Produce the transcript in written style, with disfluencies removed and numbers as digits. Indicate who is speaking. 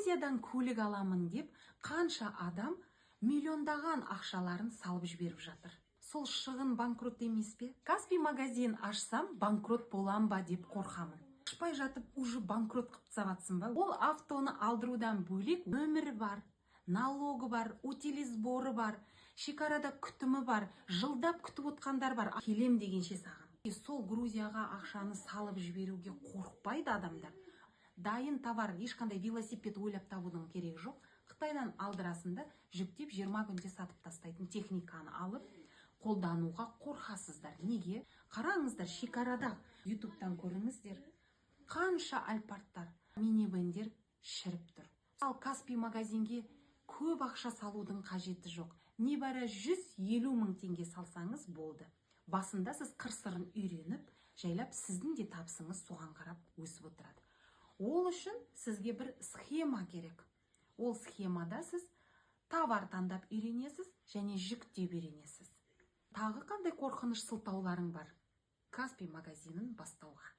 Speaker 1: Грузиядан көлік аламын деп қанша адам миллиондаған ақшаларын салып жіберіп жатыр. Сол шығын банкрот емес пе? Каспий магазин ашсам, банкрот болам ба деп қорқамын. Ашпай жатып уже банкрот қылып таставатсың ба? Ол автоны алдырудан бөлек өмірі бар, налогы бар, утилизборы бар, шекарада күтімі бар, жылдап күтіп отқандар бар. Келем дегенше саған. Сол Грузияға ақшаны салып жіберуге қорықпайды адамдар. Дайын товар, ешқандай велосипед ойлап табудың керегі жоқ. Қытайдан алдырасында жүктеп 20 күнде сатып тастайтын техниканы алып қолдануға қорқасыздар. Неге? Қараңыздар, шекарада ютубтан көріңіздер. Қанша альпарттар, минивендер шіріп тұр. Ал Каспий магазинге көп ақша салудың қажеті жоқ. Небәрі 150 мың теңге салсаңыз болды. Басында сіз қыр-сырын үйреніп, жайлап сіздің де табысыңыз соған қарап өсіп отырады. Ол үшін сізге бір схема керек. Ол схемада сіз товар таңдап үйренесіз және жүктеп үйренесіз. Тағы қандай қорқыныш сылтауларың бар? Каспий магазинін бастауға.